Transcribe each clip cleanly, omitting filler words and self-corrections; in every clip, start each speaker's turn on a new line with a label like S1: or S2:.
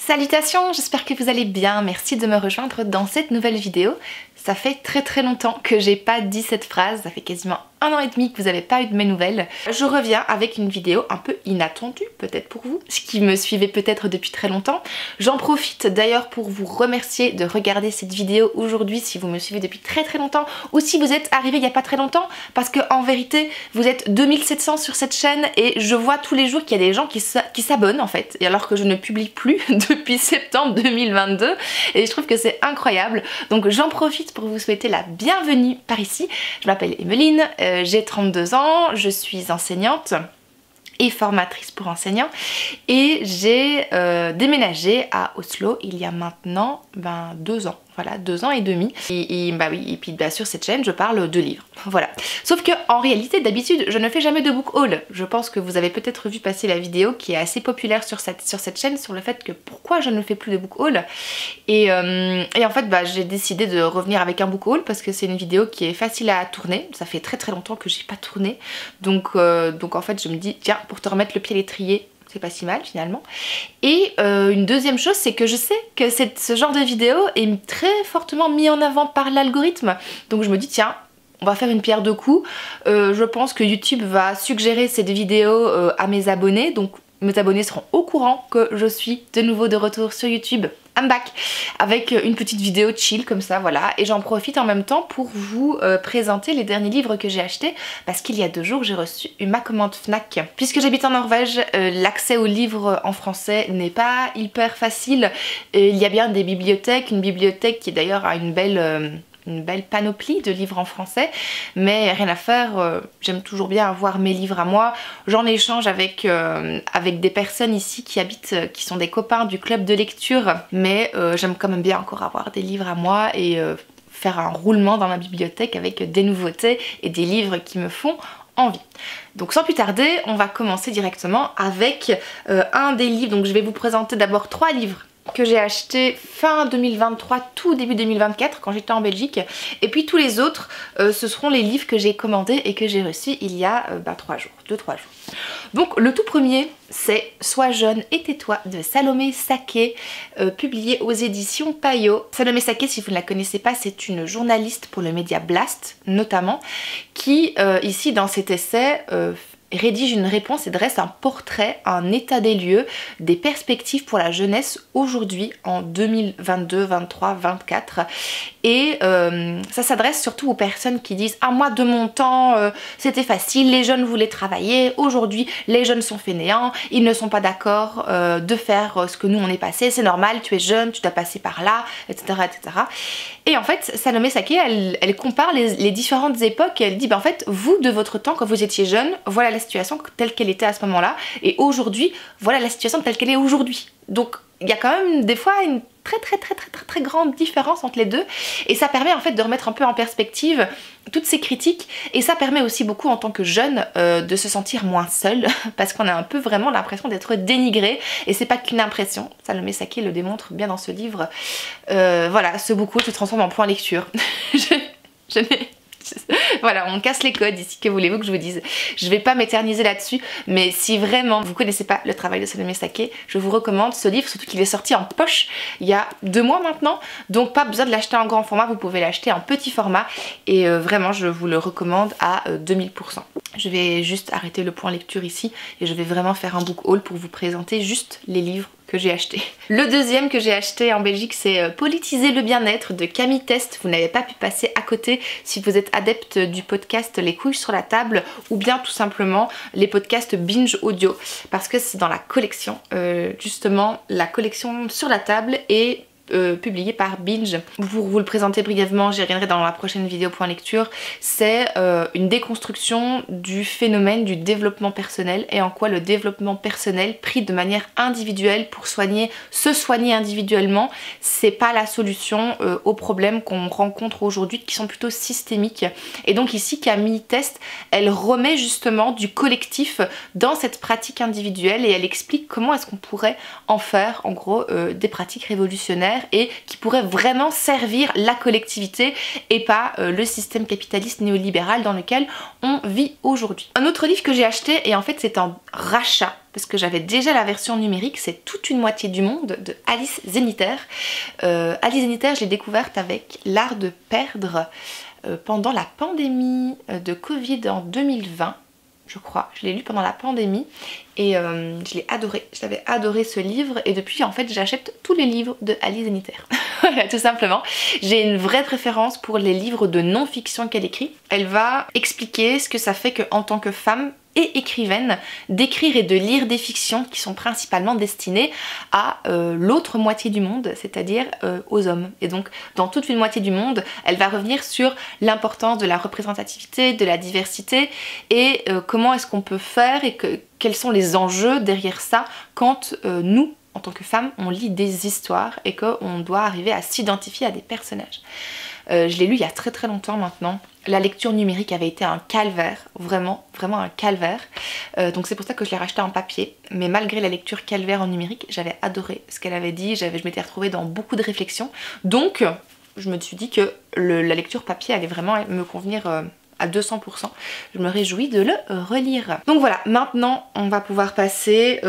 S1: Salutations, j'espère que vous allez bien, merci de me rejoindre dans cette nouvelle vidéo. Ça fait très longtemps que j'ai pas dit cette phrase, ça fait quasiment 1 an et demi que vous n'avez pas eu de mes nouvelles. Je reviens avec une vidéo un peu inattendue peut-être pour vous, ce qui me suivait peut-être depuis très longtemps. J'en profite d'ailleurs pour vous remercier de regarder cette vidéo aujourd'hui si vous me suivez depuis très longtemps ou si vous êtes arrivé il n'y a pas très longtemps, parce que en vérité vous êtes 2700 sur cette chaîne et je vois tous les jours qu'il y a des gens qui s'abonnent en fait, et alors que je ne publie plus depuis septembre 2022 et je trouve que c'est incroyable. Donc j'en profite pour vous souhaiter la bienvenue par ici. Je m'appelle Emeline, j'ai 32 ans, je suis enseignante et formatrice pour enseignants et j'ai déménagé à Oslo il y a maintenant 2 ans. Voilà, 2 ans et demi. Et puis sur cette chaîne je parle de livres. Voilà. Sauf que en réalité d'habitude je ne fais jamais de book haul. Je pense que vous avez peut-être vu passer la vidéo qui est assez populaire sur cette chaîne sur le fait que pourquoi je ne fais plus de book haul. Et en fait j'ai décidé de revenir avec un book haul parce que c'est une vidéo qui est facile à tourner. Ça fait très longtemps que j'ai pas tourné. Donc en fait je me dis tiens, pour te remettre le pied à l'étrier, c'est pas si mal finalement. Et une deuxième chose, c'est que je sais que ce genre de vidéo est très fortement mis en avant par l'algorithme. Donc je me dis tiens, on va faire une pierre deux coups. Je pense que YouTube va suggérer cette vidéo à mes abonnés. Donc mes abonnés seront au courant que je suis de nouveau de retour sur YouTube. I'm back avec une petite vidéo chill comme ça, voilà. Et j'en profite en même temps pour vous présenter les derniers livres que j'ai achetés, parce qu'il y a 2 jours j'ai reçu ma commande Fnac. Puisque j'habite en Norvège, l'accès aux livres en français n'est pas hyper facile. Il y a bien des bibliothèques, une bibliothèque qui d'ailleurs a une belle panoplie de livres en français, mais rien à faire, j'aime toujours bien avoir mes livres à moi. J'en échange avec des personnes ici qui habitent, qui sont des copains du club de lecture, mais j'aime quand même bien encore avoir des livres à moi et faire un roulement dans ma bibliothèque avec des nouveautés et des livres qui me font envie. Donc sans plus tarder, on va commencer directement avec un des livres. Donc je vais vous présenter d'abord 3 livres que j'ai acheté fin 2023, tout début 2024 quand j'étais en Belgique, et puis tous les autres ce seront les livres que j'ai commandés et que j'ai reçus il y a 2-3 jours. Donc le tout premier c'est Sois jeune et tais-toi de Salomé Saké, publié aux éditions Payot. Salomé Saké, si vous ne la connaissez pas, c'est une journaliste pour le média Blast notamment, qui ici dans cet essai rédige une réponse et dresse un portrait, un état des lieux, des perspectives pour la jeunesse aujourd'hui en 2022, 23, 24. Et ça s'adresse surtout aux personnes qui disent « Ah moi de mon temps c'était facile, les jeunes voulaient travailler, aujourd'hui les jeunes sont fainéants, ils ne sont pas d'accord de faire ce que nous on est passé, c'est normal, tu es jeune, tu dois passer par là, etc. etc. » Et en fait Salomé Saké elle compare les différentes époques et elle dit en fait vous de votre temps quand vous étiez jeune, voilà la situation telle qu'elle était à ce moment là, et aujourd'hui voilà la situation telle qu'elle est aujourd'hui. Donc il y a quand même des fois une très grande différence entre les deux, et ça permet en fait de remettre un peu en perspective toutes ces critiques, et ça permet aussi beaucoup en tant que jeune de se sentir moins seul parce qu'on a un peu vraiment l'impression d'être dénigré, et c'est pas qu'une impression. Salomé Saké le démontre bien dans ce livre. Voilà, ce book haul se transforme en point lecture. Voilà, on casse les codes ici, que voulez-vous que je vous dise. Je vais pas m'éterniser là-dessus, mais si vraiment vous connaissez pas le travail de Salomé Saké, je vous recommande ce livre, surtout qu'il est sorti en poche il y a 2 mois maintenant, donc pas besoin de l'acheter en grand format, vous pouvez l'acheter en petit format, et vraiment je vous le recommande à 2000%. Je vais juste arrêter le point lecture ici et je vais vraiment faire un book haul pour vous présenter juste les livres que j'ai acheté. Le deuxième que j'ai acheté en Belgique, c'est Politiser le bien-être de Camille Test. Vous n'avez pas pu passer à côté si vous êtes adepte du podcast Les couilles sur la table, ou bien tout simplement les podcasts binge audio, parce que c'est dans la collection, justement la collection sur la table, et publié par Binge. Pour vous le présenter brièvement, j'y reviendrai dans la prochaine vidéo point lecture. C'est une déconstruction du phénomène du développement personnel, et en quoi le développement personnel pris de manière individuelle pour se soigner individuellement, c'est pas la solution aux problèmes qu'on rencontre aujourd'hui, qui sont plutôt systémiques. Et donc ici Camille Test, elle remet justement du collectif dans cette pratique individuelle, et elle explique comment est-ce qu'on pourrait en faire en gros des pratiques révolutionnaires faire et qui pourrait vraiment servir la collectivité et pas le système capitaliste néolibéral dans lequel on vit aujourd'hui. Un autre livre que j'ai acheté, et en fait c'est un rachat parce que j'avais déjà la version numérique, c'est Toute une moitié du monde de Alice Zeniter. Alice Zeniter, je l'ai découverte avec L'art de perdre pendant la pandémie de Covid en 2020. Je crois, je l'ai lu pendant la pandémie et je l'ai adoré, j'avais adoré ce livre et depuis en fait j'achète tous les livres de Alice Zeniter. Voilà, tout simplement. J'ai une vraie préférence pour les livres de non-fiction qu'elle écrit. Elle va expliquer ce que ça fait qu'en tant que femme et écrivaine, d'écrire et de lire des fictions qui sont principalement destinées à l'autre moitié du monde, c'est-à-dire aux hommes. Et donc, dans Toute une moitié du monde, elle va revenir sur l'importance de la représentativité, de la diversité et comment est-ce qu'on peut faire et quels sont les enjeux derrière ça quand nous, en tant que femmes, on lit des histoires et qu'on doit arriver à s'identifier à des personnages. Je l'ai lu il y a très très longtemps maintenant. La lecture numérique avait été un calvaire, vraiment, vraiment un calvaire. Donc c'est pour ça que je l'ai racheté en papier. Mais malgré la lecture calvaire en numérique, j'avais adoré ce qu'elle avait dit. Je m'étais retrouvée dans beaucoup de réflexions. Donc je me suis dit que la lecture papier allait vraiment me convenir à 200%. Je me réjouis de le relire. Donc voilà, maintenant on va pouvoir passer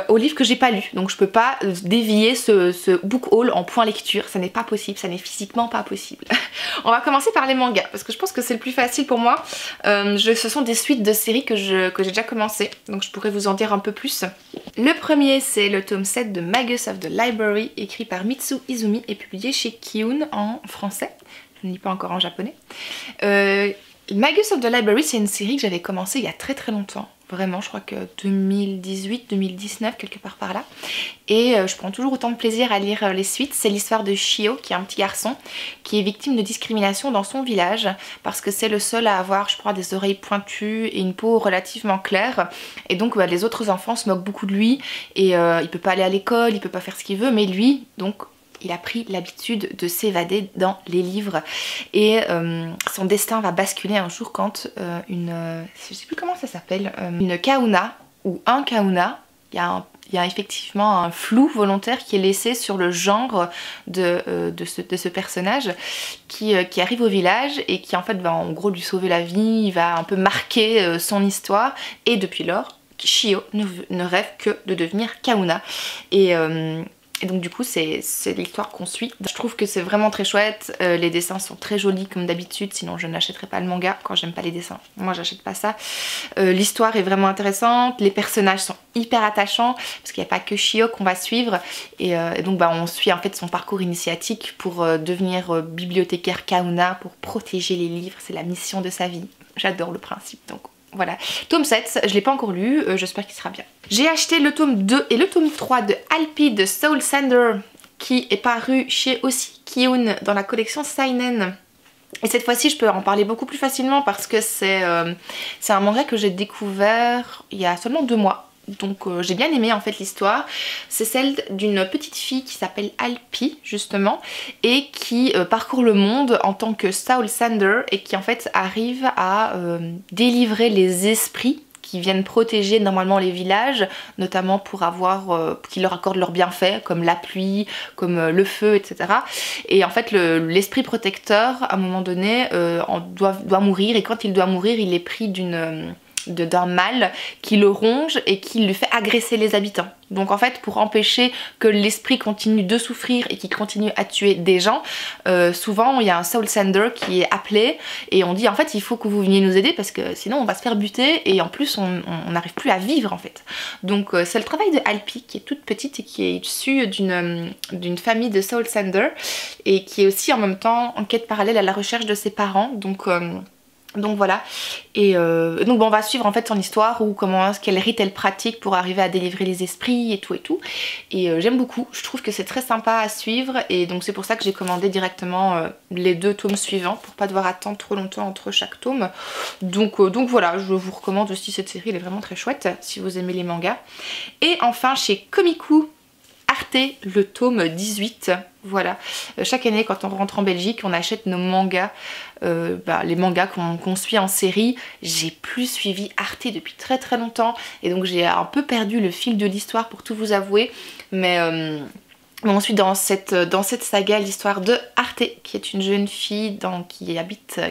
S1: au livre que j'ai pas lu. Donc je peux pas dévier ce book haul en point lecture, ça n'est pas possible, ça n'est physiquement pas possible. On va commencer par les mangas parce que je pense que c'est le plus facile pour moi. Ce sont des suites de séries que j'ai déjà commencé, donc je pourrais vous en dire un peu plus. Le premier c'est le tome 7 de Magus of the Library, écrit par Mitsu Izumi et publié chez Kiun en français. Je ne lis pas encore en japonais. Magus of the Library, c'est une série que j'avais commencé il y a très très longtemps. Vraiment, je crois que 2018, 2019, quelque part par là. Et je prends toujours autant de plaisir à lire les suites. C'est l'histoire de Shio, qui est un petit garçon, qui est victime de discrimination dans son village, parce que c'est le seul à avoir, je crois, des oreilles pointues et une peau relativement claire. Et donc les autres enfants se moquent beaucoup de lui, et il peut pas aller à l'école, il peut pas faire ce qu'il veut, mais lui, donc, il a pris l'habitude de s'évader dans les livres et son destin va basculer un jour quand je sais plus comment ça s'appelle, une Kahuna ou un Kahuna, il y a effectivement un flou volontaire qui est laissé sur le genre de ce personnage qui arrive au village et qui en fait va en gros lui sauver la vie, il va un peu marquer son histoire et depuis lors, Shio ne rêve que de devenir Kahuna. Et donc du coup c'est l'histoire qu'on suit. Je trouve que c'est vraiment très chouette, les dessins sont très jolis comme d'habitude, sinon je n'achèterais pas le manga quand j'aime pas les dessins. Moi j'achète pas ça. L'histoire est vraiment intéressante, les personnages sont hyper attachants parce qu'il n'y a pas que Shio qu'on va suivre et donc on suit en fait son parcours initiatique pour devenir bibliothécaire Kahuna, pour protéger les livres, c'est la mission de sa vie. J'adore le principe donc. Voilà, tome 7, je l'ai pas encore lu, j'espère qu'il sera bien. J'ai acheté le tome 2 et le tome 3 de Alpi de Soul Sander qui est paru chez aussi Kiun dans la collection Seinen. Et cette fois-ci je peux en parler beaucoup plus facilement parce que c'est un manga que j'ai découvert il y a seulement 2 mois. Donc j'ai bien aimé en fait l'histoire. C'est celle d'une petite fille qui s'appelle Alpi justement et qui parcourt le monde en tant que Soul Sander et qui en fait arrive à délivrer les esprits qui viennent protéger normalement les villages, notamment pour avoir, qui leur accordent leurs bienfaits comme la pluie, comme le feu, etc. Et en fait l'esprit protecteur à un moment donné doit mourir et quand il doit mourir il est pris d'un mal qui le ronge et qui lui fait agresser les habitants. Donc en fait pour empêcher que l'esprit continue de souffrir et qu'il continue à tuer des gens, souvent il y a un Soul Sander qui est appelé et on dit en fait il faut que vous veniez nous aider parce que sinon on va se faire buter et en plus on n'arrive plus à vivre en fait. Donc c'est le travail de Alpi qui est toute petite et qui est issue d'une famille de Soul Sander et qui est aussi en même temps en quête parallèle à la recherche de ses parents. Donc voilà, et donc on va suivre en fait son histoire ou quel rite elle pratique pour arriver à délivrer les esprits et tout et j'aime beaucoup, je trouve que c'est très sympa à suivre et donc c'est pour ça que j'ai commandé directement les 2 tomes suivants pour pas devoir attendre trop longtemps entre chaque tome. Donc voilà, je vous recommande aussi cette série, elle est vraiment très chouette si vous aimez les mangas. Et enfin chez Komiku Arte, le tome 18, voilà. Chaque année quand on rentre en Belgique on achète nos mangas, les mangas qu'on suit en série. J'ai plus suivi Arte depuis très très longtemps et donc j'ai un peu perdu le fil de l'histoire pour tout vous avouer, mais Bon, ensuite dans cette saga, l'histoire de Arte, qui est une jeune fille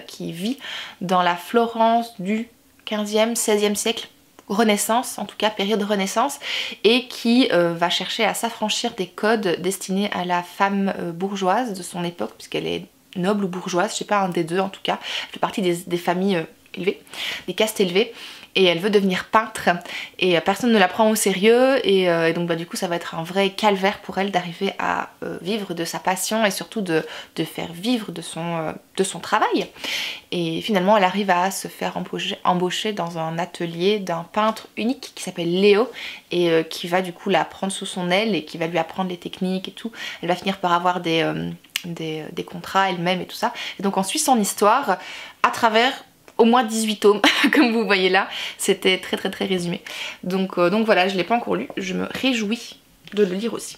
S1: qui vit dans la Florence du 15e, 16e siècle, Renaissance, en tout cas période Renaissance, et qui va chercher à s'affranchir des codes destinés à la femme bourgeoise de son époque, puisqu'elle est noble ou bourgeoise, je sais pas, un des deux en tout cas, elle fait partie des familles élevées, des castes élevées, et elle veut devenir peintre et personne ne la prend au sérieux et donc bah, du coup ça va être un vrai calvaire pour elle d'arriver à vivre de sa passion et surtout de faire vivre de son travail. Et finalement elle arrive à se faire embaucher dans un atelier d'un peintre unique qui s'appelle Léo et qui va du coup la prendre sous son aile et qui va lui apprendre les techniques et tout. Elle va finir par avoir des contrats elle-même et tout ça. Et donc on suit son histoire à travers au moins 18 tomes, comme vous voyez là, c'était très résumé. Donc voilà, je ne l'ai pas encore lu, je me réjouis de le lire aussi.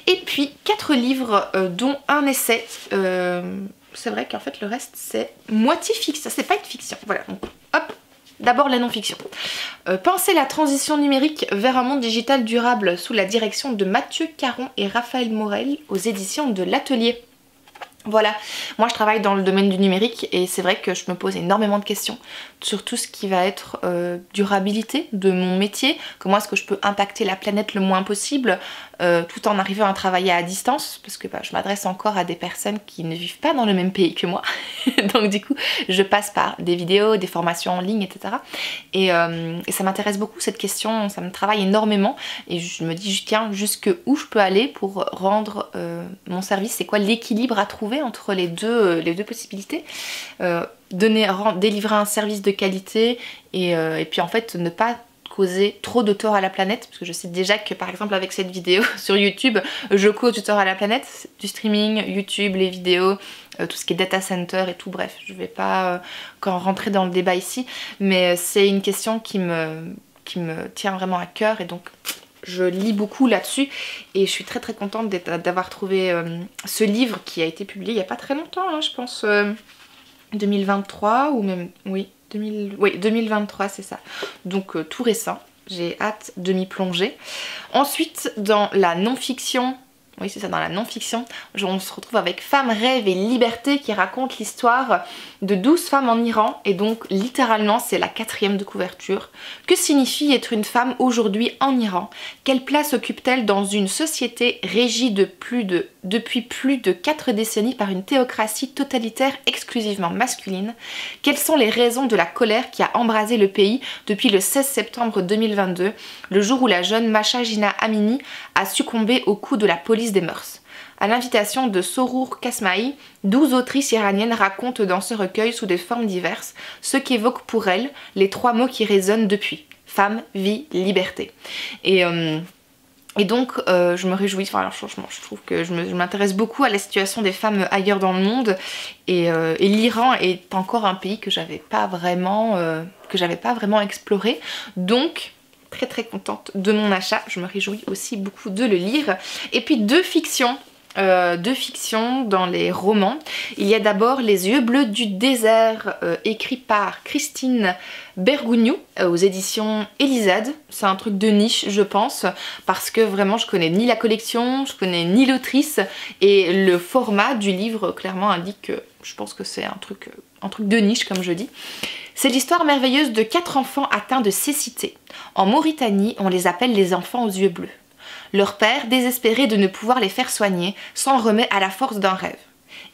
S1: Et puis 4 livres dont un essai, c'est vrai qu'en fait le reste c'est moitié fiction, c'est pas une fiction, voilà, donc hop, d'abord la non-fiction. Penser la transition numérique vers un monde digital durable sous la direction de Mathieu Caron et Raphaël Morel aux éditions de l'Atelier. Voilà, moi je travaille dans le domaine du numérique et c'est vrai que je me pose énormément de questions sur tout ce qui va être durabilité de mon métier, comment est-ce que je peux impacter la planète le moins possible tout en arrivant à travailler à distance parce que bah, je m'adresse encore à des personnes qui ne vivent pas dans le même pays que moi donc du coup je passe par des vidéos, des formations en ligne, etc. Et ça m'intéresse beaucoup cette question, ça me travaille énormément et je me dis tiens jusque où je peux aller pour rendre mon service, c'est quoi l'équilibre à trouver entre les deux possibilités, délivrer un service de qualité et puis en fait ne pas causer trop de tort à la planète parce que je sais déjà que par exemple avec cette vidéo sur YouTube je cause du tort à la planète, du streaming, YouTube, les vidéos, tout ce qui est data center et tout, bref je vais pas rentrer dans le débat ici mais c'est une question qui me tient vraiment à cœur et donc je lis beaucoup là-dessus et je suis très contente d'avoir trouvé ce livre qui a été publié il n'y a pas très longtemps, hein, je pense 2023 ou même, oui 2023 c'est ça, donc tout récent, j'ai hâte de m'y plonger. Ensuite dans la non-fiction, oui c'est ça, dans la non-fiction, on se retrouve avec Femmes, rêves et liberté qui raconte l'histoire de 12 femmes en Iran et donc littéralement c'est la 4e de couverture. Que signifie être une femme aujourd'hui en Iran? Quelle place occupe-t-elle dans une société régie depuis plus de 4 décennies par une théocratie totalitaire exclusivement masculine? Quelles sont les raisons de la colère qui a embrasé le pays depuis le 16 septembre 2022, le jour où la jeune Masha Jina Amini a succombé au coup de la police des mœurs? À l'invitation de Sorour Kasmaï, 12 autrices iraniennes racontent dans ce recueil sous des formes diverses ce qu'évoquent pour elles les 3 mots qui résonnent depuis: femme, vie, liberté. Et donc je me réjouis, enfin alors, franchement je trouve que je m'intéresse beaucoup à la situation des femmes ailleurs dans le monde et l'Iran est encore un pays que j'avais pas vraiment exploré, donc très contente de mon achat, je me réjouis aussi beaucoup de le lire. Et puis deux fictions dans les romans. Il y a d'abord Les yeux bleus du désert, écrit par Christine Bergougnou aux éditions Elisade. C'est un truc de niche je pense parce que vraiment je connais ni la collection, je connais ni l'autrice et le format du livre clairement indique que je pense que c'est un truc de niche comme je dis. C'est l'histoire merveilleuse de 4 enfants atteints de cécité. En Mauritanie, on les appelle les enfants aux yeux bleus. Leur père, désespéré de ne pouvoir les faire soigner, s'en remet à la force d'un rêve.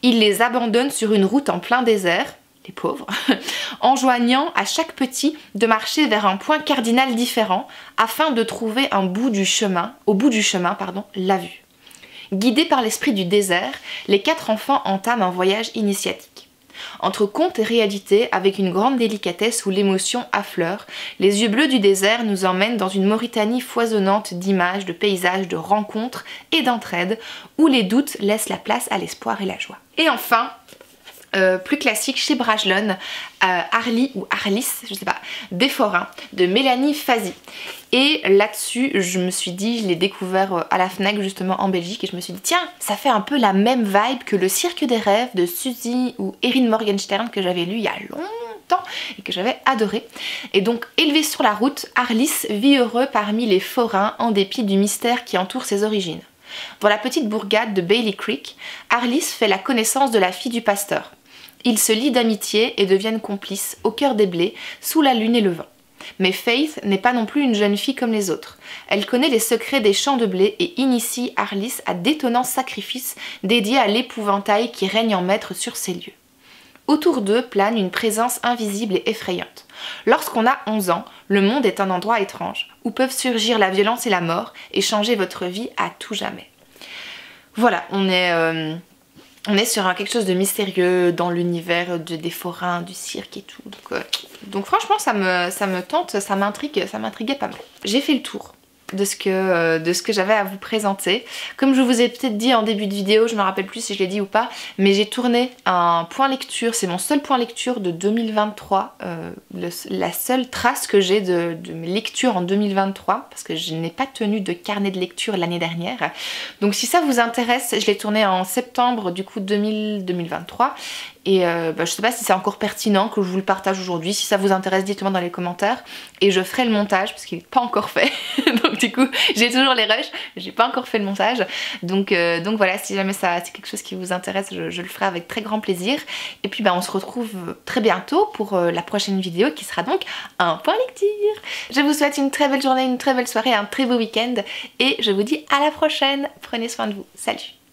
S1: Il les abandonne sur une route en plein désert, les pauvres, enjoignant à chaque petit de marcher vers un point cardinal différent afin de trouver au bout du chemin, la vue. Guidés par l'esprit du désert, les 4 enfants entament un voyage initiatique. Entre conte et réalité, avec une grande délicatesse où l'émotion affleure, Les yeux bleus du désert nous emmènent dans une Mauritanie foisonnante d'images, de paysages, de rencontres et d'entraide, où les doutes laissent la place à l'espoir et la joie. Et enfin, plus classique chez Brajlon, Arlie ou Arlis, je sais pas, Des forains de Mélanie Fazi. Et là-dessus, je me suis dit, je l'ai découvert à la Fnac justement en Belgique et je me suis dit tiens, ça fait un peu la même vibe que Le Cirque des rêves de Suzy ou Erin Morgenstern que j'avais lu il y a longtemps et que j'avais adoré. Et donc, élevé sur la route, Arlis vit heureux parmi les forains en dépit du mystère qui entoure ses origines. Dans la petite bourgade de Bailey Creek, Arliss fait la connaissance de la fille du pasteur. Ils se lient d'amitié et deviennent complices au cœur des blés, sous la lune et le vent. Mais Faith n'est pas non plus une jeune fille comme les autres. Elle connaît les secrets des champs de blé et initie Arliss à d'étonnants sacrifices dédiés à l'épouvantail qui règne en maître sur ces lieux. Autour d'eux plane une présence invisible et effrayante. Lorsqu'on a 11 ans, le monde est un endroit étrange, où peuvent surgir la violence et la mort et changer votre vie à tout jamais. Voilà, on est sur quelque chose de mystérieux dans l'univers des forains, du cirque et tout. Donc franchement ça me tente, ça m'intriguait pas mal. J'ai fait le tour de ce que j'avais à vous présenter. Comme je vous ai peut-être dit en début de vidéo, je me rappelle plus si je l'ai dit ou pas, mais j'ai tourné un point lecture, c'est mon seul point lecture de 2023, la seule trace que j'ai de mes lectures en 2023, parce que je n'ai pas tenu de carnet de lecture l'année dernière. Donc si ça vous intéresse, je l'ai tourné en septembre du coup 2023. Et je sais pas si c'est encore pertinent que je vous le partage aujourd'hui. Si ça vous intéresse, dites-moi dans les commentaires. Et je ferai le montage parce qu'il n'est pas encore fait. Donc du coup, j'ai toujours les rushs, mais j'ai pas encore fait le montage. Donc voilà, si jamais c'est quelque chose qui vous intéresse, je le ferai avec très grand plaisir. Et puis on se retrouve très bientôt pour la prochaine vidéo qui sera donc un point lecture. Je vous souhaite une très belle journée, une très belle soirée, un très beau week-end. Et je vous dis à la prochaine. Prenez soin de vous. Salut!